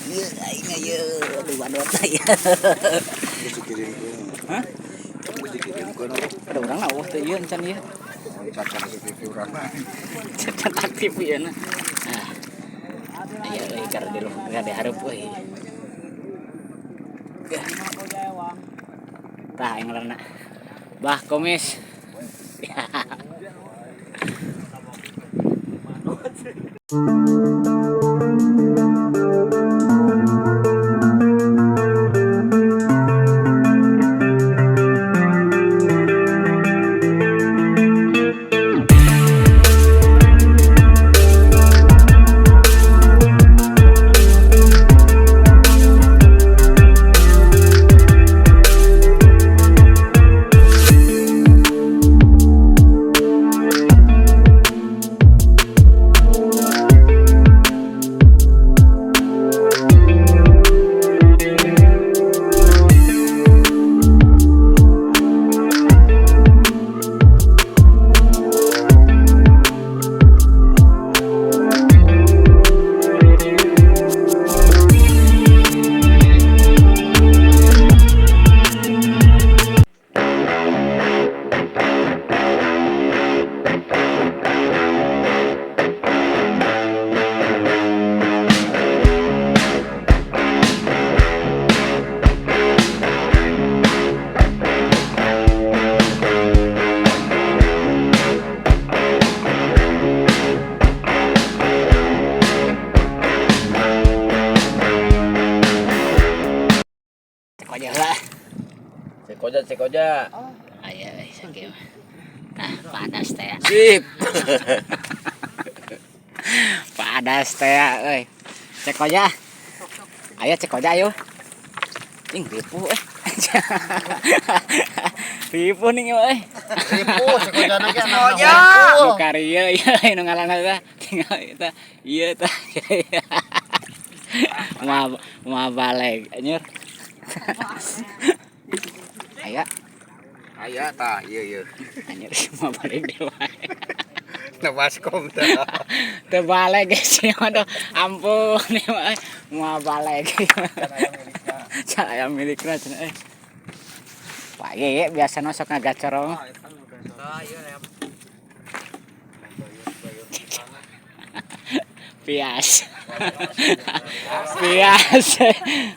Iya, aing aya aduh badot aya. Geus dikirimkeun. Hah? Geus dikirimkeun. Ada urang na eueuh teh ieu encan ieu. Cacar pipi urang mah. Cacat aktif ieu na. Nah. Aya euy keur di hareup euy. Tah aing ngaranna. Bah Komis. Cek aja lah. Cek oja. Aya sakieu. Nah, padas teh. Sip. Padas teh euy. Cek aja. Ayo cek aja ayo. Cing ripu ripu nih euy. Ripu cek oja na ge Oja. Nu karya ieu nu ngaranna teh tinggal eta ieu tah. Moal balik anjir. Aya aya tah ieu. anjir moal balik deui wae. Na baskom teh. Teu balik geus aduh ampun nih mah moal balik. Can aya milikna cenah euy. Wah ieu biasana sok ngagacorong. Pias.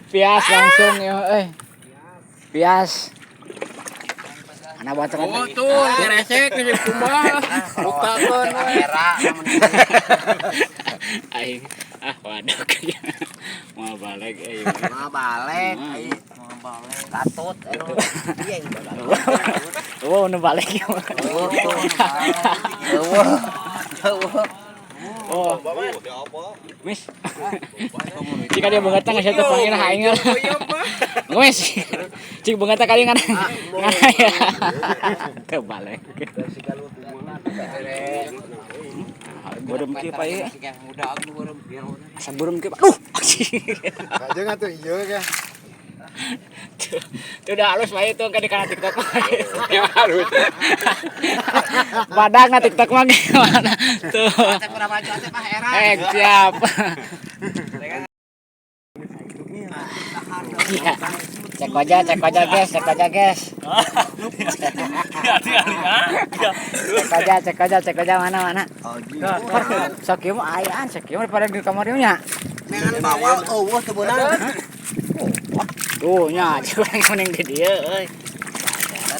Pias langsung ya euy. Pias. Ana bocor. Oh tuh resek di kumbal. Bukakeun we. Aing waduh mau balik euy. Mau balik. Mau balik. Katut iya ini balik. Oh, nu balik ya. Oh, Mis. Jika dia banget nggak saya panggil aing. Mis. Cik banget kali ngana. Ya. Kebalik. Burem kieu pa ieu. Saburem kieu. Aduh. Aja atuh ieu ge. Tuh udah halus mah itu kan di kana TikTok mah. Ya halus. Badak na TikTok mah gimana? Tuh. Siap. Iya. Cek aja guys. Cek aja mana. Sok ieu mah ayaan, sok ieu pada di kamar ieu nya. Dengan bawang eueuh teu beunang. Tuh nya, mending di dieu euy.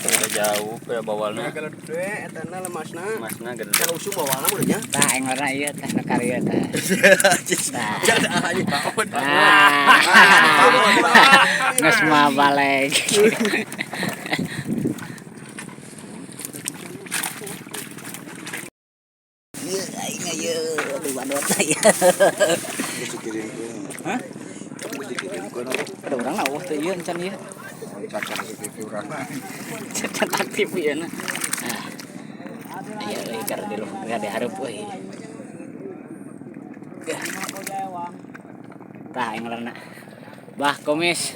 Udah jauh ke bawalna. Kalau gede etana lemasna. Lemasna gede. Kalau usum bawalna udah nya. Tah aing warna ieu teh nu karya teh. Jadi aja baut. Geus mah balik. Ieu aing aya aduh badot aya. Geus dikirimkeun. Hah? Geus dikirimkeun. Ada urang na eueuh teh ieu encan ieu. Cacar pipi urang mah. Cacat aktif ieu na. Nah. Aya euy keur di hareup euy. Tah aing ngaranna. Bah Komis.